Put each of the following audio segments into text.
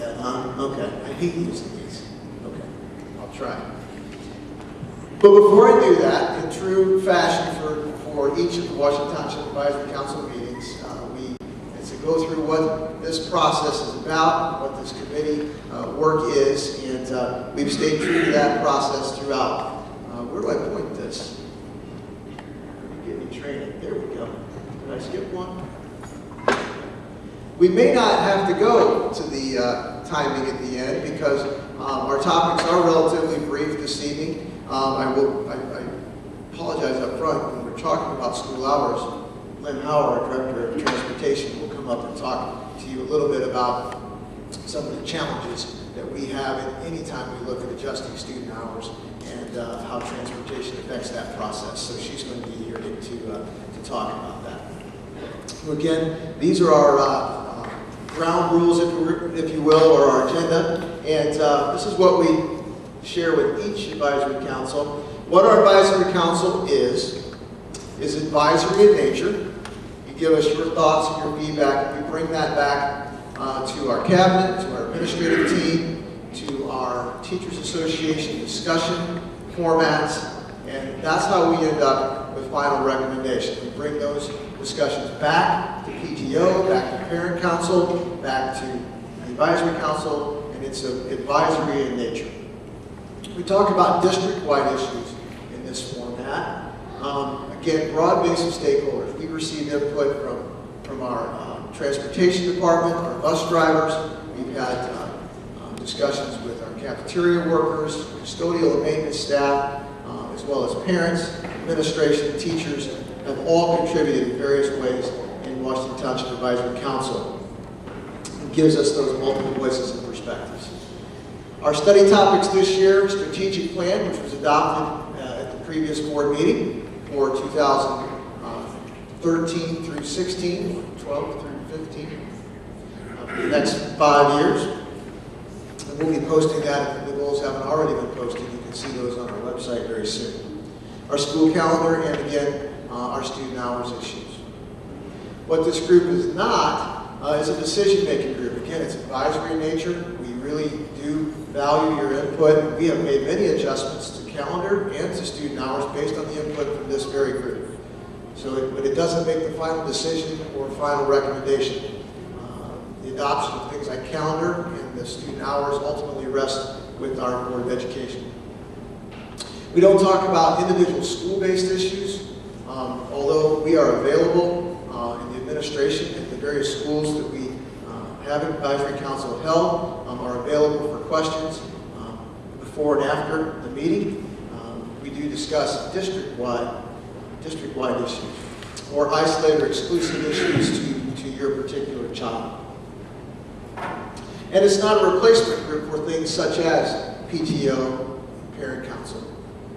that, huh? Okay. I hate using these. Okay. I'll try. But before I do that, in true fashion for each of the Washington Township Advisory Council meetings, it's to go through what this process is about, what this committee work is, and we've stayed true to that process throughout. Where do I point this? Give me training. There we go. Did I skip one? We may not have to go to the timing at the end because our topics are relatively brief this evening. I apologize up front. When we're talking about school hours, Lynn Howard, our Director of Transportation, will come up and talk to you a little bit about some of the challenges that we have any time we look at adjusting student hours and how transportation affects that process. So she's going to be here to talk about that. So again, these are our ground rules, if you will, or our agenda. And this is what we share with each advisory council. What our advisory council is advisory in nature. You give us your thoughts and your feedback. We bring that back to our cabinet, to our administrative team, to our Teachers Association discussion formats, and that's how we end up with final recommendations. We bring those discussions back to PTO, back to Parent Council, back to the Advisory Council, and it's advisory in nature. We talk about district-wide issues in this format. Again, broad base of stakeholders. We receive input from our transportation department, our bus drivers. We've had discussions with our cafeteria workers, custodial and maintenance staff, as well as parents, administration, teachers, have all contributed in various ways in Washington Township Advisory Council. It gives us those multiple voices and perspectives. Our study topics this year, strategic plan, which was adopted at the previous board meeting for 2013 through 16, 12 through 15, the next 5 years. And we'll be posting that if the goals haven't already been posted. You can see those on our website very soon. Our school calendar, and again, our student hours issues. What this group is not is a decision-making group. Again, it's advisory in nature. We really do value your input. We have made many adjustments to calendar and to student hours based on the input from this very group. But it doesn't make the final decision or final recommendation. The adoption of things like calendar and the student hours ultimately rest with our Board of Education. We don't talk about individual school-based issues, although we are available in the administration at the various schools that we have Advisory Council held, are available for questions before and after the meeting. We do discuss district-wide issues or isolated or exclusive issues to your particular child. And it's not a replacement group for things such as PTO, Parent Council.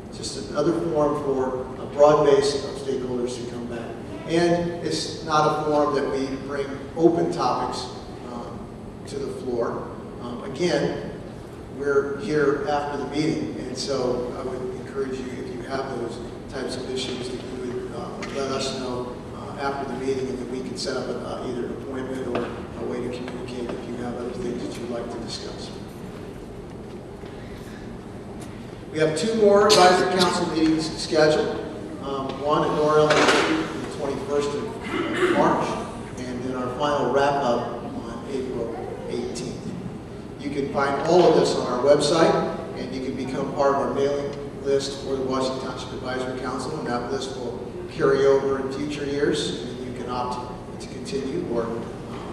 It's just another forum for a broad base of stakeholders to come back. And it's not a forum that we bring open topics to the floor. Again, we're here after the meeting, and so I would encourage you, if you have those types of issues, that you would let us know after the meeting, and that we can set up either an appointment or a way to communicate if you have other things that you'd like to discuss. We have 2 more Advisory Council meetings scheduled. One at Norr Elementary on the 21st of March, and then our final wrap-up on April 18th. You can find all of this on our website, and you can become part of our mailing list for the Washington Township Advisory Council, and that list will carry over in future years, and then you can opt to continue or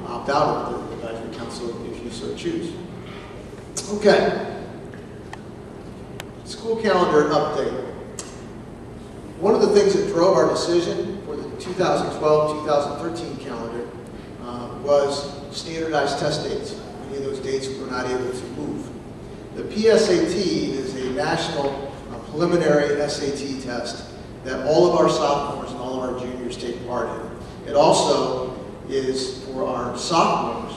opt out of the Advisory Council if you so choose. Okay. School calendar update. One of the things that drove our decision for the 2012-2013 calendar was standardized test dates. Many of those dates we were not able to move. The PSAT is a national preliminary SAT test that all of our sophomores and all of our juniors take part in. It also is for our sophomores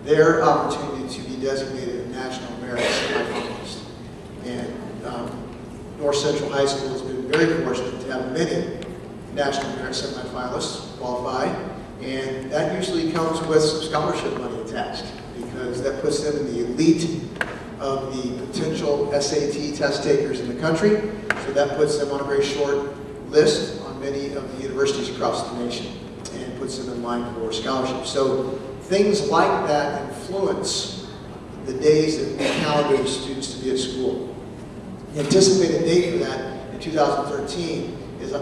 their opportunity to be designated a National Merit Semifinalist. And North Central High School has been very fortunate to have many National Merit Semifinalists qualify, and that usually comes with some scholarship money attached task because that puts them in the elite of the potential SAT test takers in the country. So that puts them on a very short list on many of the universities across the nation and puts them in line for scholarships. So things like that influence the days that we calendar students to be at school. The anticipated date for that in 2013 is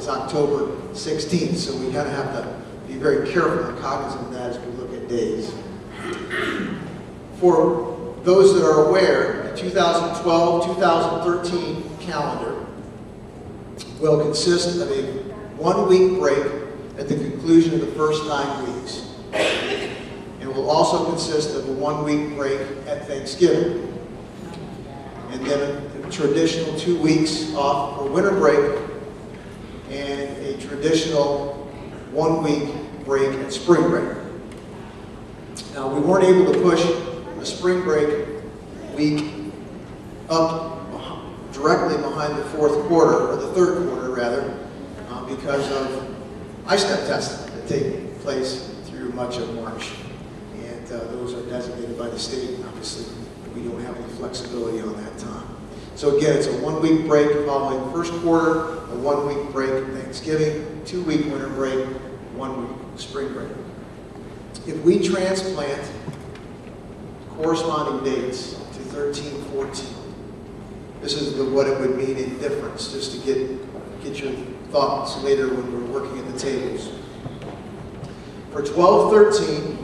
October 16th, so we kind of have to be very careful and cognizant of that as we look at days. For those that are aware, the 2012-2013 calendar will consist of a 1-week break at the conclusion of the first 9 weeks. It will also consist of a 1-week break at Thanksgiving. And then a traditional 2 weeks off for winter break and a traditional 1-week break at spring break. Now, we weren't able to push the spring break week up directly behind the fourth quarter, or the third quarter rather, because of ISTEP testing that take place through much of March. And those are designated by the state, and obviously we don't have any flexibility on that time. So again, it's a 1-week break following the first quarter, a 1-week break at Thanksgiving, 2-week winter break, 1-week spring break. If we transplant corresponding dates to 13-14, this is what it would mean in difference, just to get your thoughts later when we're working at the tables. For 12-13,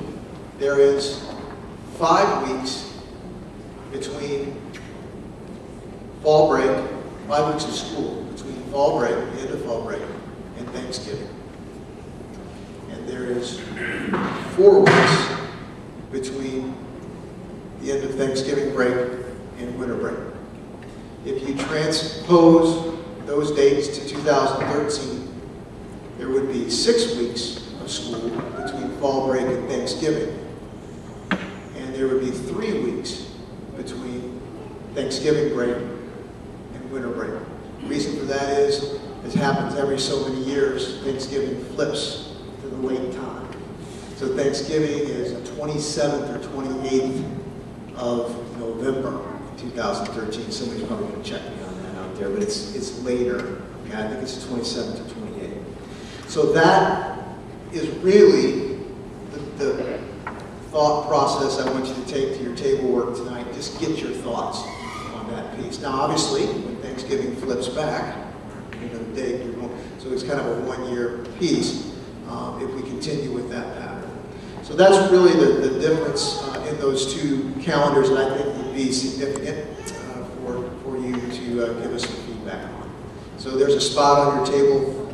there is 5 weeks between fall break, 5 weeks of school between fall break, the end of fall break, and Thanksgiving. And there is 4 weeks between the end of Thanksgiving break and winter break. If you transpose those dates to 2013, there would be 6 weeks of school between fall break and Thanksgiving. And there would be 3 weeks between Thanksgiving break and winter break. The reason for that is, as happens every so many years, Thanksgiving flips to the late time. So Thanksgiving is the 27th or 28th of November 2013. Somebody's probably going to check me on that out there, but it's later. Okay, I think it's the 27th or 28th. So that is really the thought process I want you to take to your table work tonight. Just get your thoughts on that piece. Now, obviously, when Thanksgiving flips back, the date, so it's kind of a 1-year piece if we continue with that pattern. So that's really the difference in those two calendars that I think would be significant for you to give us some feedback on. So there's a spot on your table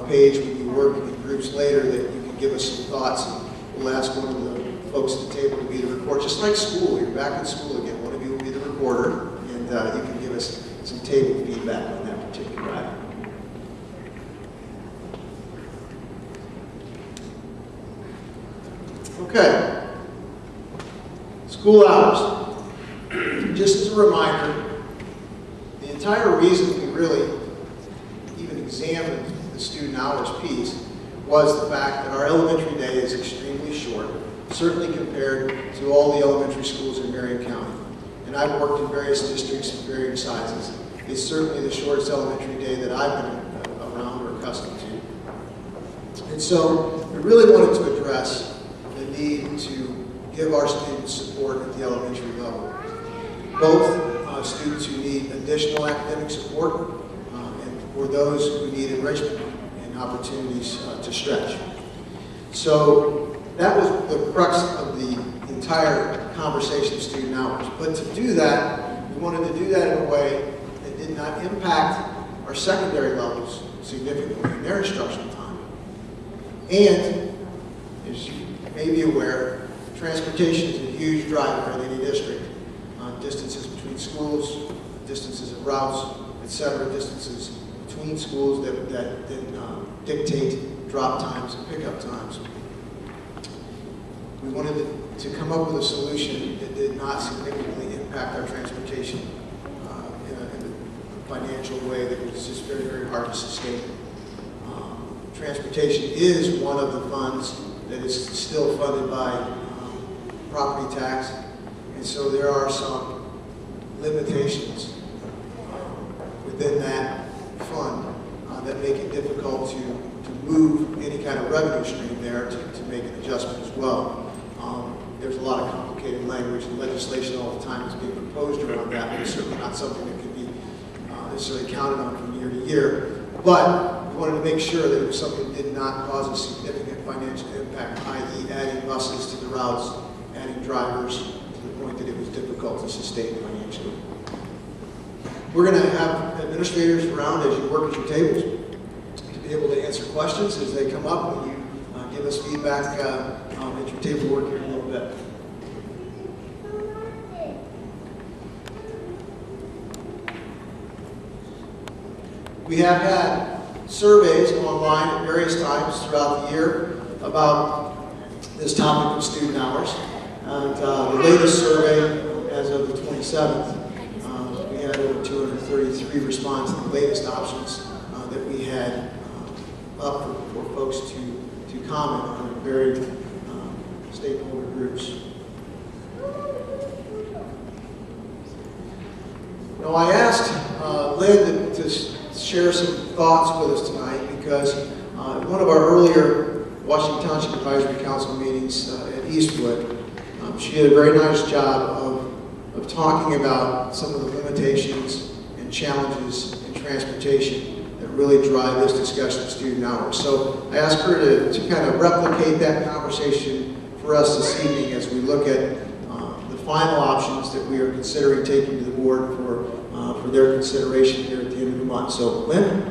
page when you work in groups later that you can give us some thoughts, and we'll ask one of the folks at the table to be the recorder. Just like school, you're back in school again. One of you will be the recorder, and you can give us some table feedback on that particular item. Okay, school hours. Just as a reminder, the entire reason we really even examined the student hours piece was the fact that our elementary day is extremely short, certainly compared to all the elementary schools in Marion County. And I've worked in various districts of varying sizes. It's certainly the shortest elementary day that I've been around or accustomed to. And so we really wanted to address the need to give our students support at the elementary level. Both students who need additional academic support and for those who need enrichment and opportunities to stretch. So that was the crux of the entire conversation of student hours. But to do that, we wanted to do that in a way that did not impact our secondary levels significantly in their instructional time. And, as you may be aware, transportation is a huge driver in any district. Distances between schools, distances of routes, etc., distances between schools that dictate drop times and pickup times. We wanted to come up with a solution that did not significantly impact our transportation in a financial way that was just very, very hard to sustain. Transportation is one of the funds that is still funded by property tax, and so there are some limitations within that fund that make it difficult to move any kind of revenue stream there to make an adjustment as well. There's a lot of complicated language and legislation all the time that's being proposed around that, but it's certainly not something that can be necessarily counted on from year to year. But we wanted to make sure that it was something that did not cause a significant financial impact, i.e. adding buses to the routes, adding drivers to the point that it was difficult to sustain financially. We're going to have administrators around as you work at your tables to be able to answer questions as they come up when you give us feedback at your table work here in a little bit. We have had surveys online at various times throughout the year about this topic of student hours. And the latest survey, as of the 27th, we had over 233 response to the latest options that we had up for folks to comment on varied stakeholder groups. Now, I asked Lynn to share some thoughts with us tonight because one of our earlier Washington Township Advisory Council meetings at Eastwood, she did a very nice job of talking about some of the limitations and challenges in transportation that really drive this discussion of student hours. So I asked her to kind of replicate that conversation for us this evening as we look at the final options that we are considering taking to the board for their consideration here at the end of the month. So, Lynn?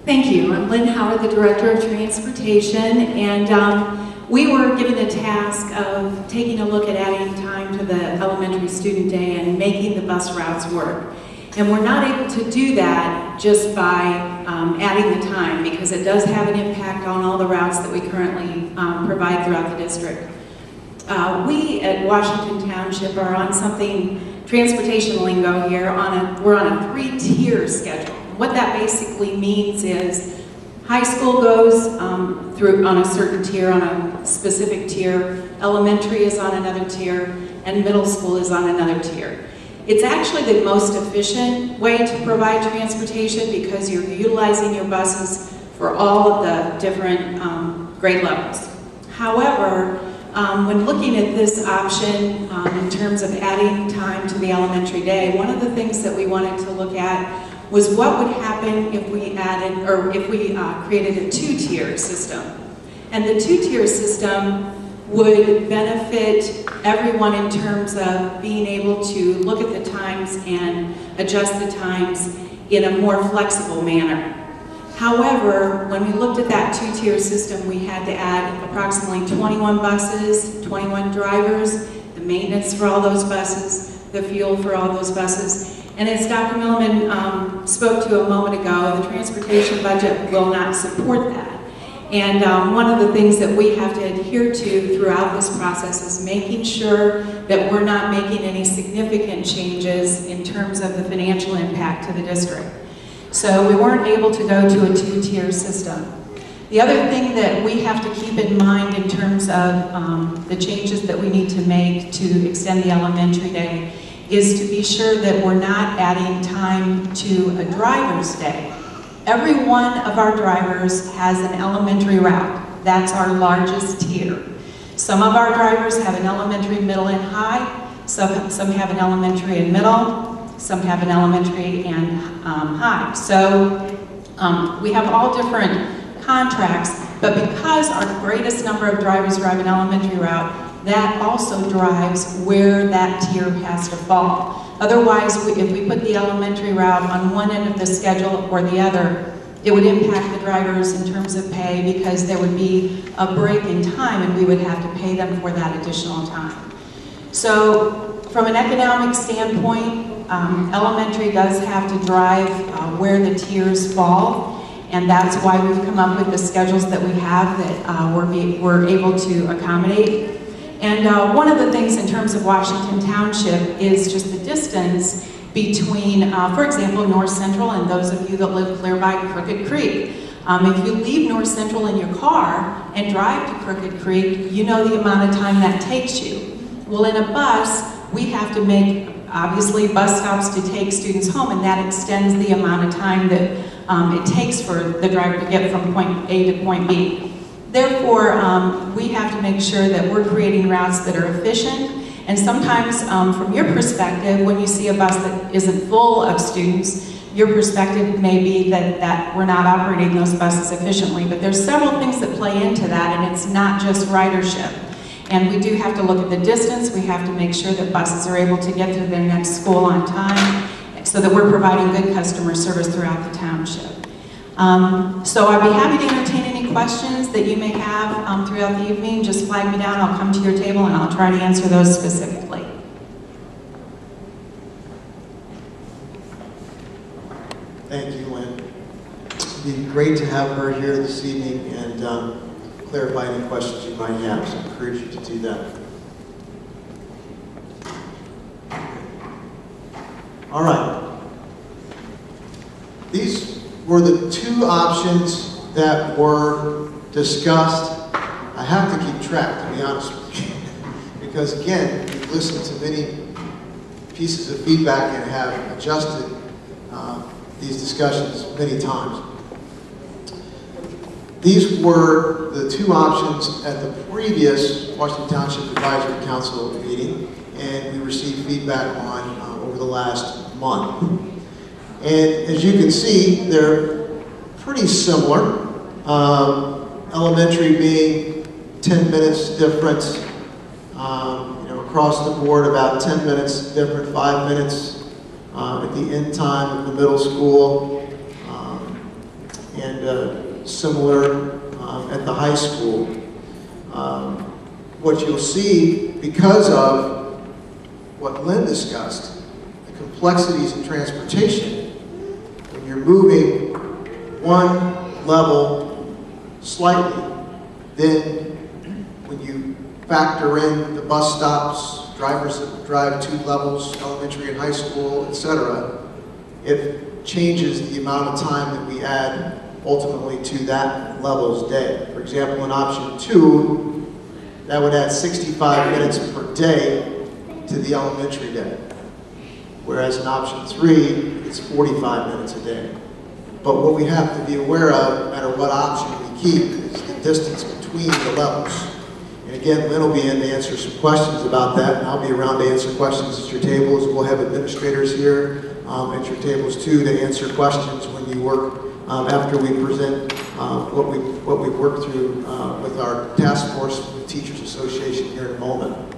Thank you. I'm Lynn Howard, the Director of Transportation, and we were given the task of taking a look at adding time to the elementary student day and making the bus routes work. And we're not able to do that just by adding the time, because it does have an impact on all the routes that we currently provide throughout the district. We at Washington Township are on something, transportation lingo here, we're on a 3-tier schedule. What that basically means is high school goes through on a certain tier, on a specific tier, elementary is on another tier, and middle school is on another tier. It's actually the most efficient way to provide transportation because you're utilizing your buses for all of the different grade levels. However, when looking at this option in terms of adding time to the elementary day, one of the things that we wanted to look at was what would happen if we added, or if we created a 2-tier system. And the 2-tier system would benefit everyone in terms of being able to look at the times and adjust the times in a more flexible manner. However, when we looked at that 2-tier system, we had to add approximately 21 buses, 21 drivers, the maintenance for all those buses, the fuel for all those buses. And as Dr. Milliman spoke to a moment ago, the transportation budget will not support that. And one of the things that we have to adhere to throughout this process is making sure that we're not making any significant changes in terms of the financial impact to the district. So we weren't able to go to a 2-tier system. The other thing that we have to keep in mind in terms of the changes that we need to make to extend the elementary day is to be sure that we're not adding time to a driver's day. Every one of our drivers has an elementary route. That's our largest tier. Some of our drivers have an elementary, middle, and high. Some have an elementary and middle. Some have an elementary and high. So we have all different contracts, but because our greatest number of drivers drive an elementary route, that also drives where that tier has to fall. Otherwise, if we put the elementary route on one end of the schedule or the other, it would impact the drivers in terms of pay because there would be a break in time and we would have to pay them for that additional time. So from an economic standpoint, elementary does have to drive where the tiers fall, and that's why we've come up with the schedules that we have that we're able to accommodate. And one of the things in terms of Washington Township is just the distance between, for example, North Central and those of you that live clear by Crooked Creek. If you leave North Central in your car, and drive to Crooked Creek, you know the amount of time that takes you. Well, in a bus, we have to make, obviously, bus stops to take students home, and that extends the amount of time that it takes for the driver to get from point A to point B. Therefore, we have to make sure that we're creating routes that are efficient, and sometimes, from your perspective, when you see a bus that isn't full of students, your perspective may be that we're not operating those buses efficiently, but there's several things that play into that, and it's not just ridership. And we do have to look at the distance. We have to make sure that buses are able to get to their next school on time so that we're providing good customer service throughout the township. So I'd be happy to entertain any questions that you may have throughout the evening. Just flag me down, I'll come to your table and I'll try to answer those specifically. Thank you, Lynn. It'd be great to have her here this evening and clarify any questions you might have, so I encourage you to do that. All right. These were the two options that were discussed. I have to keep track, to be honest with you, because again, we've listened to many pieces of feedback and have adjusted these discussions many times. These were the two options at the previous Washington Township Advisory Council meeting, and we received feedback on over the last month. And as you can see, they're pretty similar. Elementary being 10 minutes difference, across the board about 10 minutes different, 5 minutes at the end time of the middle school, and similar at the high school. What you'll see, because of what Lynn discussed, the complexities in transportation, when you're moving one level slightly, then when you factor in the bus stops, drivers that drive 2 levels, elementary and high school, etc., it changes the amount of time that we add ultimately to that level's day. For example, in option 2, that would add 65 minutes per day to the elementary day. Whereas in option 3, it's 45 minutes a day. But what we have to be aware of, no matter what option we keep, is the distance between the levels. And again, Lynn will be in to answer some questions about that, and I'll be around to answer questions at your tables. We'll have administrators here at your tables too to answer questions when you work after we present what we've worked through with our task force with Teachers Association here in a moment.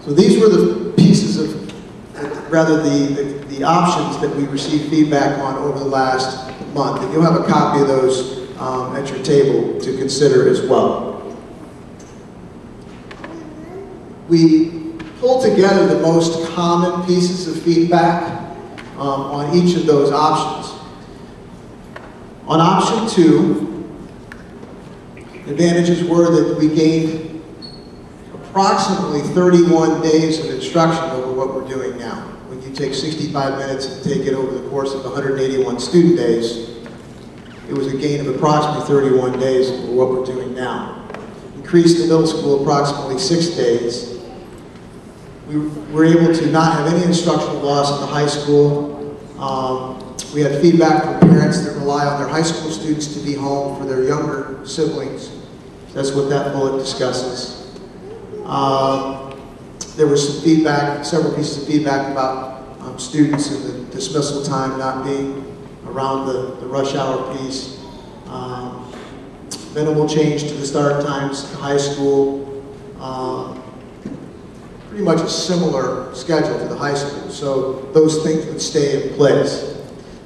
So these were the pieces of, rather the options that we received feedback on over the last month. And you'll have a copy of those at your table to consider as well. We pulled together the most common pieces of feedback on each of those options. On option 2, advantages were that we gained approximately 31 days of instruction over what we're doing now. When you take 65 minutes and take it over the course of 181 student days, it was a gain of approximately 31 days over what we're doing now. Increased the middle school approximately 6 days. We were able to not have any instructional loss at the high school. We had feedback from parents that rely on their high school students to be home for their younger siblings. That's what that bullet discusses. There was some feedback, several pieces of feedback about students and the dismissal time not being around the rush hour piece. Minimal change to the start times at the high school. Pretty much a similar schedule to the high school, so those things would stay in place.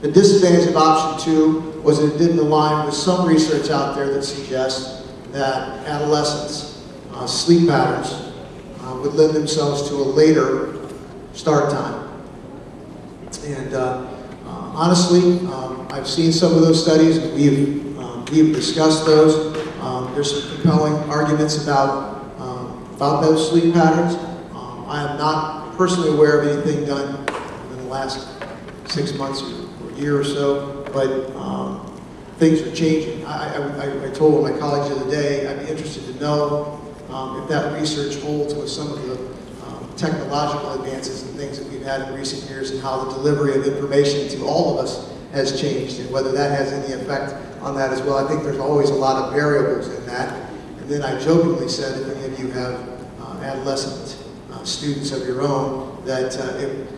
The disadvantage of option 2 was that it didn't align with some research out there that suggests that adolescents' sleep patterns would lend themselves to a later start time. And honestly, I've seen some of those studies, and we've discussed those. There's some compelling arguments about those sleep patterns. I am not personally aware of anything done in the last 6 months or year or so, but things are changing. I told my colleagues the other day, I'd be interested to know if that research holds with some of the technological advances and things that we've had in recent years, and how the delivery of information to all of us has changed, and whether that has any effect on that as well. I think there's always a lot of variables in that. And then I jokingly said, if any of you have adolescent students of your own, that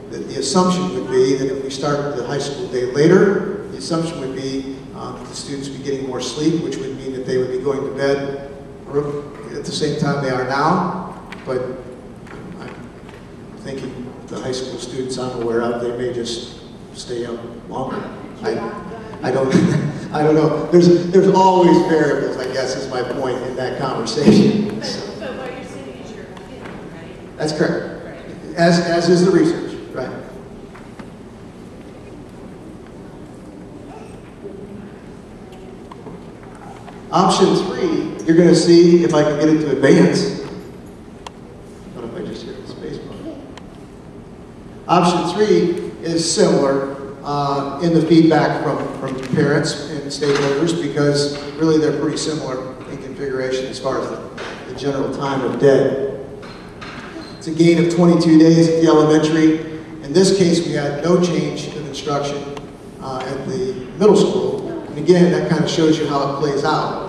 the assumption would be that if we start the high school day later, the assumption would be that the students would be getting more sleep, which would mean that they would be going to bed at the same time they are now. But I'm thinking the high school students I'm aware of, they may just stay up longer. I don't I don't know. There's always variables, I guess, is my point in that conversation. But what you're saying is your opinion, right? That's correct. Right. As is the research, right? Option 3, you're going to see if I can get it to advance. What if I just hit the space bar? Option 3 is similar in the feedback from parents and stakeholders, because really they're pretty similar in configuration as far as the general time of day. It's a gain of 22 days at the elementary. In this case, we had no change of instruction at the middle school. And again, that kind of shows you how it plays out.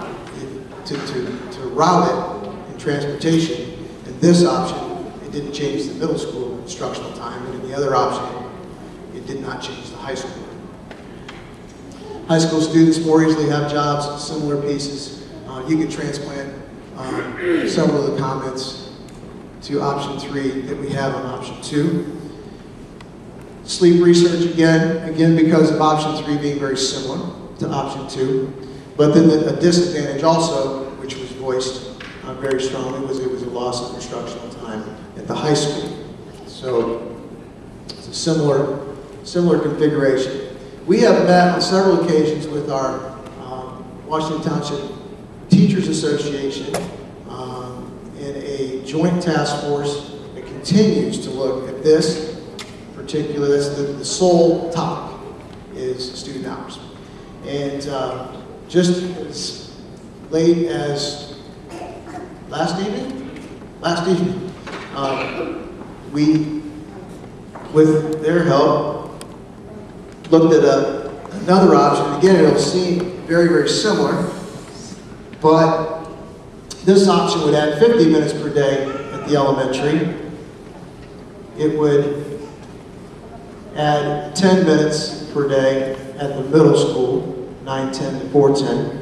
To route it in transportation, in this option, it didn't change the middle school instructional time, and in the other option, it did not change the high school. High school students more easily have jobs, similar pieces. You can transplant several of the comments to option 3 that we have on option 2. Sleep research, again because of option 3 being very similar to option 2. But then a disadvantage also, which was voiced very strongly, was it was a loss of instructional time at the high school. So it's a similar configuration. We have met on several occasions with our Washington Township Teachers Association in a joint task force that continues to look at this particular, that's the sole topic, is student hours. And just as late as last evening, we, with their help, looked at another option. Again, it'll seem very, very similar, but this option would add 50 minutes per day at the elementary. It would add 10 minutes per day at the middle school, 9:10 to 4:10.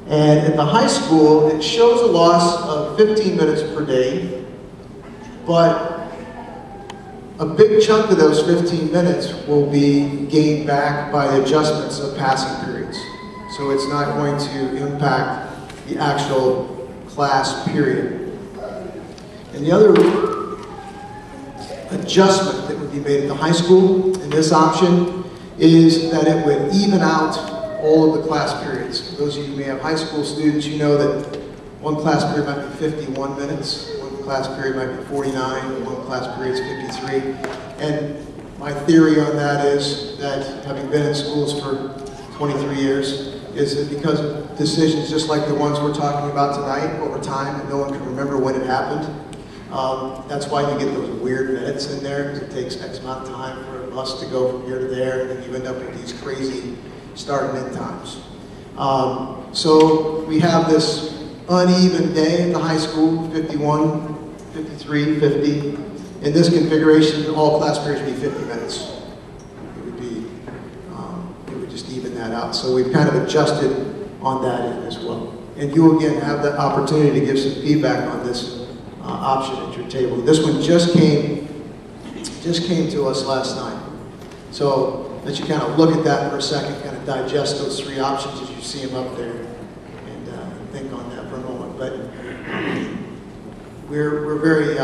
And at the high school, it shows a loss of 15 minutes per day, but a big chunk of those 15 minutes will be gained back by adjustments of passing periods. So it's not going to impact the actual class period. And the other adjustment that would be made at the high school in this option is that it would even out all of the class periods. For those of you who may have high school students, you know that one class period might be 51 minutes, one class period might be 49, one class period is 53. And my theory on that is that, having been in schools for 23 years, is that because of decisions just like the ones we're talking about tonight over time, and no one can remember when it happened, that's why you get those weird minutes in there, because it takes X amount of time for a bus to go from here to there, and then you end up with these crazy start and end times. So we have this uneven day at the high school, 51, 53, 50. In this configuration, all class periods would be 50 minutes. It would just even that out. So we've kind of adjusted on that end as well. And you again have the opportunity to give some feedback on this option at your table. This one just came to us last night. So let you kind of look at that for a second, kind of digest those 3 options as you see them up there, and think on that for a moment. But we're very,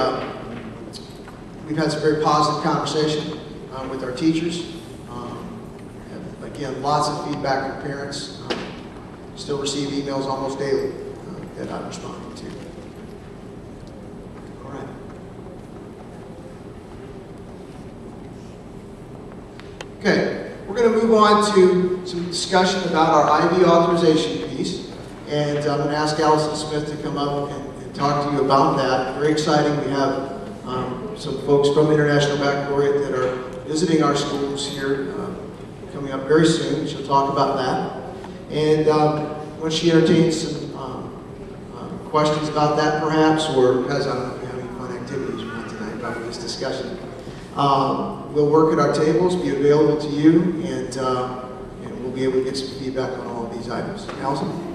we've had some very positive conversation with our teachers. Again, lots of feedback from parents. Still receive emails almost daily that I'm responding to. All right. Okay, we're going to move on to some discussion about our IB authorization piece. And I'm going to ask Allison Smith to come up and talk to you about that. Very exciting. We have some folks from International Baccalaureate that are visiting our schools here coming up very soon. She'll talk about that. And when she entertains some questions about that perhaps, or has I don't know if we have any fun activities we want tonight about this discussion. We'll work at our tables, be available to you, and we'll be able to get some feedback on all of these items. Allison?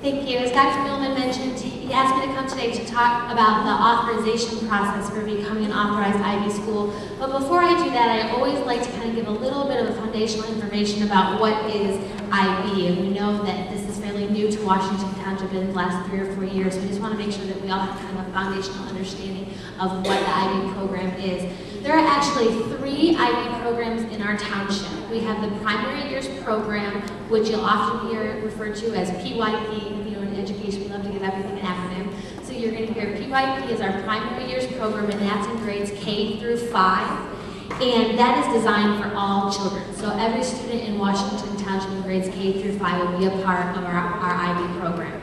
Thank you. As Dr. Millman mentioned, he asked me to come today to talk about the authorization process for becoming an authorized IB school. But before I do that, I always like to kind of give a little bit of foundational information about what is IB. And we know that this is fairly new to Washington Township in the last 3 or 4 years. So we just want to make sure that we all have kind of a foundational understanding of what the IB program is. There are actually 3 IB programs in our township. We have the primary years program, which you'll often hear referred to as PYP. You know, in education, we love to give everything an acronym. So you're going to hear PYP is our primary years program, and that's in grades K through 5. And that is designed for all children. So every student in Washington Township in grades K through 5 will be a part of our IB program.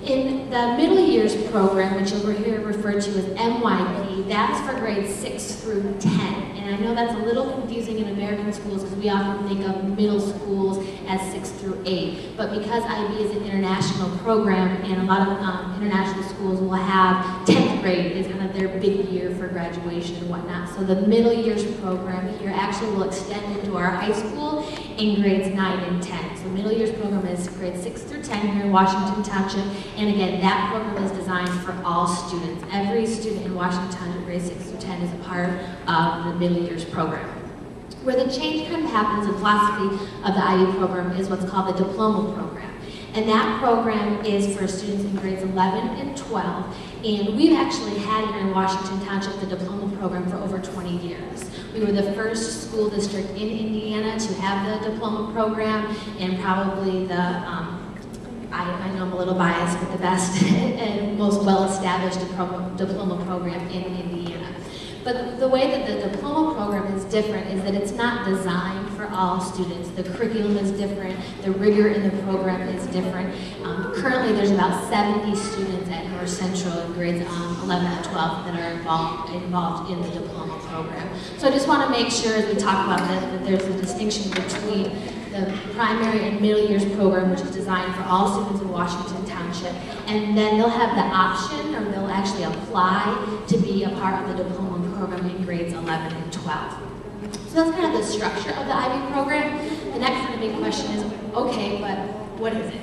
In the middle years program, which you'll hear referred to as MYP, that's for grades 6 through 10. And I know that's a little confusing in American schools because we often think of middle schools as 6 through 8. But because IB is an international program, and a lot of international schools will have 10th grade is kind of their big year for graduation and whatnot. So the middle years program here actually will extend into our high school in grades 9 and 10. So middle years program is grades 6 through 10 here in Washington Township. And again, that program is designed for all students. Every student in Washington Township, grades 6 through 10, is a part of the middle years program. Where the change kind of happens in philosophy of the IB program is what's called the diploma program. And that program is for students in grades 11 and 12. And we've actually had here in Washington Township the diploma program for over 20 years. We were the first school district in Indiana to have the diploma program, and probably the I know I'm a little biased, but the best and most well-established diploma program in Indiana. But the way that the diploma program is different is that it's not designed for all students. The curriculum is different, the rigor in the program is different. Currently there's about 70 students at North Central in grades 11 and 12 that are involved in the diploma program. So I just want to make sure as we talk about this that there's a distinction between the primary and middle years program, which is designed for all students in Washington Township, and then they'll have the option, or they'll actually apply to be a part of the diploma program in grades 11 and 12. So that's kind of the structure of the IB program. The next kind of big question is, okay, but what is it?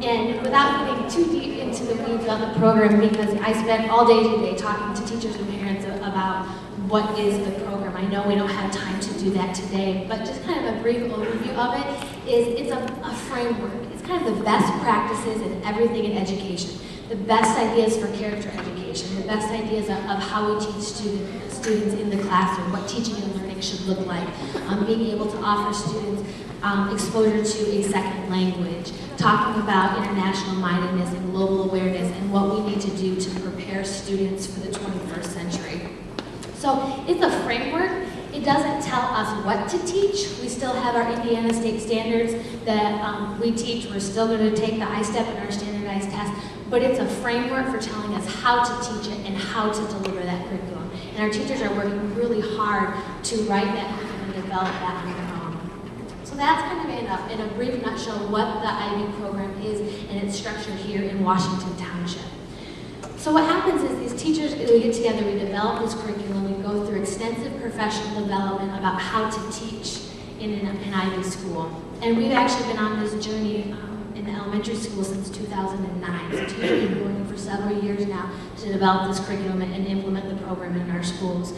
And without getting too deep into the weeds on the program, because I spent all day today talking to teachers and parents about what is the program. I know we don't have time to do that today, but just kind of a brief overview of it is it's a framework. It's kind of the best practices in everything in education. The best ideas for character education, the best ideas of how we teach students in the classroom, what teaching and learning should look like, being able to offer students exposure to a second language, talking about international mindedness and global awareness and what we need to do to prepare students for the 21st century. So it's a framework. It doesn't tell us what to teach. We still have our Indiana state standards that we teach. We're still going to take the ISTEP and our standardized test, but it's a framework for telling us how to teach it and how to deliver that curriculum. And our teachers are working really hard to write that curriculum and develop that on their own. So that's kind of in a brief nutshell what the IB program is and its structure here in Washington Township. So what happens is these teachers, we get together, we develop this curriculum, we go through extensive professional development about how to teach in an IB school. And we've actually been on this journey in the elementary school since 2009. So teachers have been working for several years now to develop this curriculum and implement the program in our schools.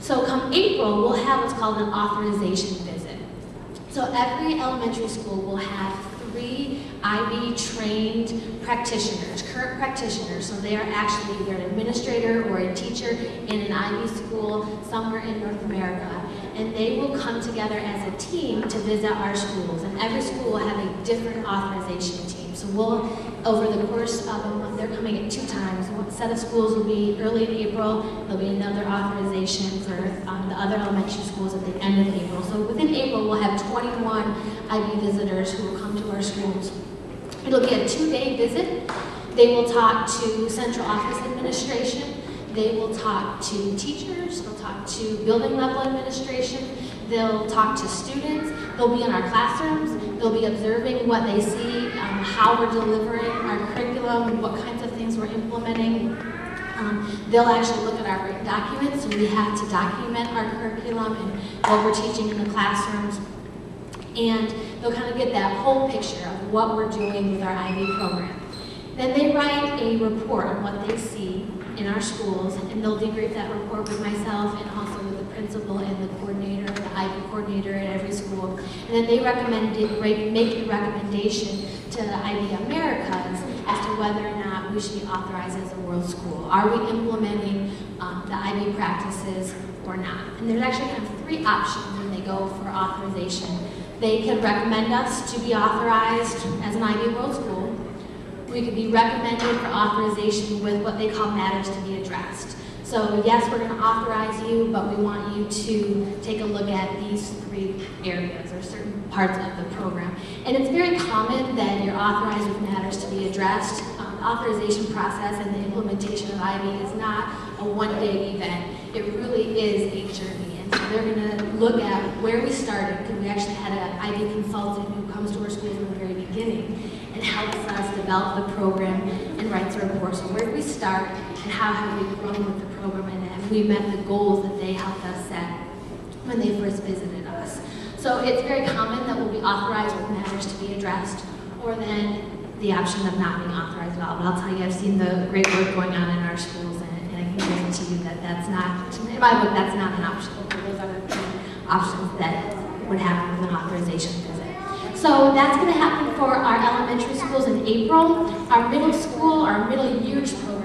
So come April, we'll have what's called an authorization visit. So every elementary school will have 3 IB trained practitioners, current practitioners. So they are actually either an administrator or a teacher in an IB school somewhere in North America. and they will come together as a team to visit our schools. And every school will have a different authorization team. So we'll, over the course of a month, they're coming at 2 times. One set of schools will be early in April. There'll be another authorization for the other elementary schools at the end of April. So within April, we'll have 21 IB visitors who will come to our schools. It'll be a 2-day visit. They will talk to central office administration. They will talk to teachers. They'll talk to building level administration. They'll talk to students. They'll be in our classrooms. They'll be observing what they see, how we're delivering our curriculum, what kinds of things we're implementing. They'll actually look at our written documents, so we have to document our curriculum and what we're teaching in the classrooms. And they'll kind of get that whole picture of what we're doing with our IB program. Then they write a report on what they see in our schools, and they'll debrief that report with myself and also with the principal and the coordinator, the IB coordinator at every school. And then they make a recommendation to the IB Americas as to whether or not we should be authorized as a world school. Are we implementing the IB practices or not? And there's actually kind of 3 options when they go for authorization. They can recommend us to be authorized as an IB world school. We could be recommended for authorization with what they call matters to be addressed. So yes, we're going to authorize you, but we want you to take a look at these 3 areas or certain parts of the program. And it's very common that you're authorized with matters to be addressed. The authorization process and the implementation of IB is not a one-day event. It really is a journey. And so they're going to look at where we started, because we actually had an IB consultant who comes to our schools in the very beginning and helps us develop the program and writes a report. So where did we start and how have we grown with the program, and have we met the goals that they helped us set when they first visited us. So it's very common that we'll be authorized with matters to be addressed, or then the option of not being authorized at all. But I'll tell you, I've seen the great work going on in our schools, and I can guarantee you that that's not, in my book, that's not an option. Those are the 2 options that would happen with an authorization visit. So that's going to happen for our elementary schools in April. Our middle school, our middle years program,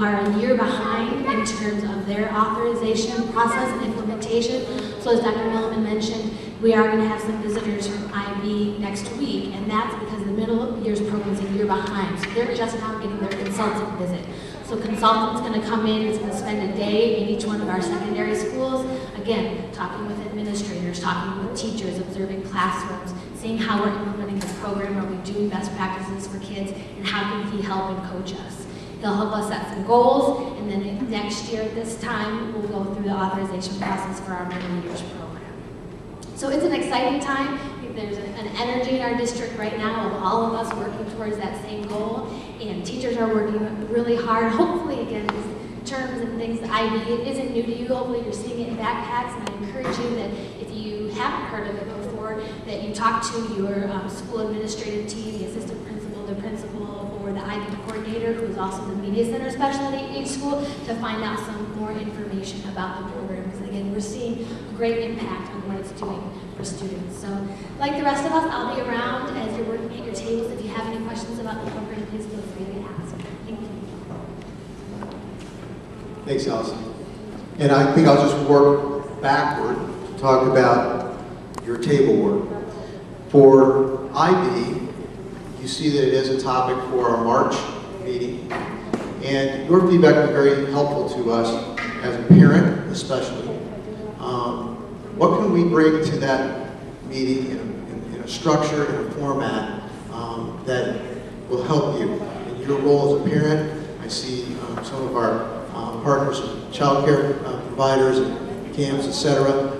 are a year behind in terms of their authorization process and implementation. So as Dr. Milliman mentioned, we are going to have some visitors from IB next week, and that's because the middle years program is a year behind. So they're just now getting their consultant visit. So consultant's going to come in, is going to spend a day in each one of our secondary schools, again, talking with administrators, talking with teachers, observing classrooms, seeing how we're implementing this program, are we doing best practices for kids, and how can he help and coach us. They'll help us set some goals, and then next year at this time, we'll go through the authorization process for our middle years program. So it's an exciting time. I think there's an energy in our district right now of all of us working towards that same goal, and teachers are working really hard. Hopefully, again, these terms and things that IB, it isn't new to you. Hopefully you're seeing it in backpacks, and I encourage you that if you haven't heard of it before, that you talk to your school administrative team, the assistant principal, the principal, or the IB coordinator, who is also the media center specialist at each school, to find out some more information about the program. Because again, we're seeing a great impact on what it's doing for students. So like the rest of us, I'll be around as you're working at your tables. If you have any questions about the program, please feel free to ask. Thank you. Thanks, Allison. And I think I'll just work backward to talk about your table work. For IB, you see that it is a topic for our March meeting, and your feedback was very helpful to us as a parent, especially. What can we bring to that meeting in a structure, in a format that will help you in your role as a parent? I see some of our partners, child care providers, and camps, etc.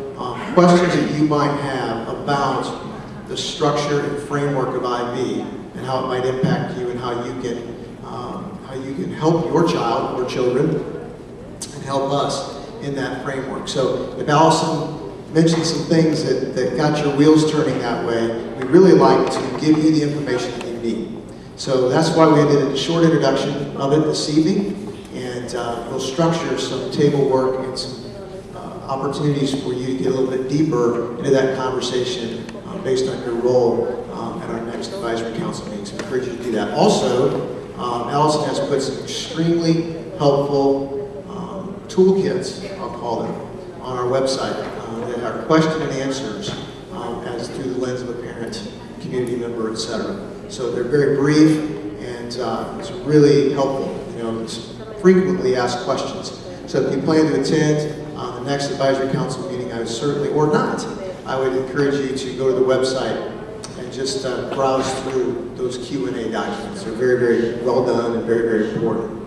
Questions that you might have about the structure and framework of IB and how it might impact you, and how you can help your child or children and help us in that framework. So if Allison mentioned some things that got your wheels turning that way, we'd really like to give you the information that you need. So that's why we did a short introduction of it this evening, and we'll structure some table work and some opportunities for you to get a little bit deeper into that conversation based on your role at our next advisory council meeting. So I encourage you to do that. Also, Allison has put some extremely helpful toolkits, I'll call them, on our website that are question and answers as through the lens of a parent, community member, etc. So they're very brief, and it's really helpful. You know, it's frequently asked questions. So if you plan to attend the next advisory council meeting, I would certainly, or not, I would encourage you to go to the website and just browse through those Q&A documents. They're very, very well done and very, very important.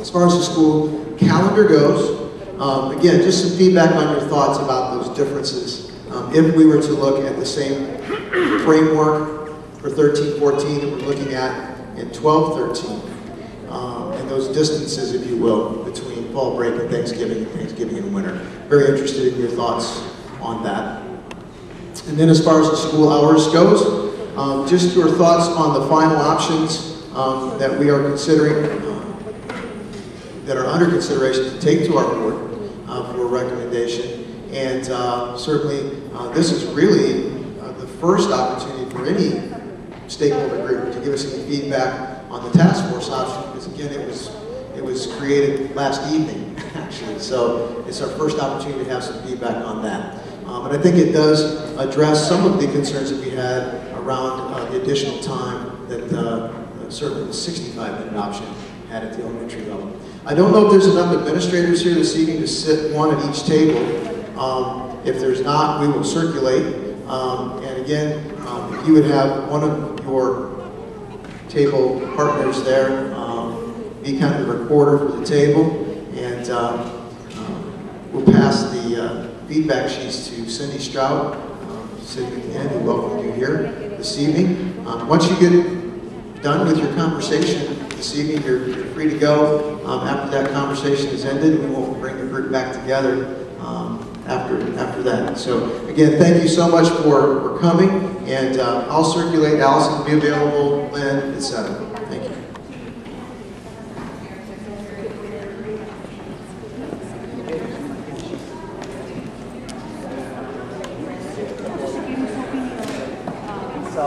As far as the school calendar goes, again, just some feedback on your thoughts about those differences. If we were to look at the same framework for 13-14 that we're looking at in 12-13, and those distances, if you will, between fall break and Thanksgiving and winter. Very interested in your thoughts on that. And then as far as the school hours goes, just your thoughts on the final options that we are considering, that are under consideration to take to our board for a recommendation. And certainly, this is really the first opportunity for any stakeholder group to give us any feedback on the task force option, because again, it was created last evening, actually. So it's our first opportunity to have some feedback on that. And I think it does address some of the concerns that we had around the additional time that certainly the 65-minute option had at the elementary level. I don't know if there's enough administrators here this evening to sit one at each table. If there's not, we will circulate. And again, if you would have one of your table partners there be kind of the recorder for the table, and we'll pass the feedback sheets to Cindy Stroud, sitting at the end, who welcomed you here this evening. Once you get done with your conversation this evening, you're free to go. After that conversation is ended, we will bring the group back together after that. So again, thank you so much for coming, and I'll circulate. Allison will be available, Lynn, etc. Thank you. So,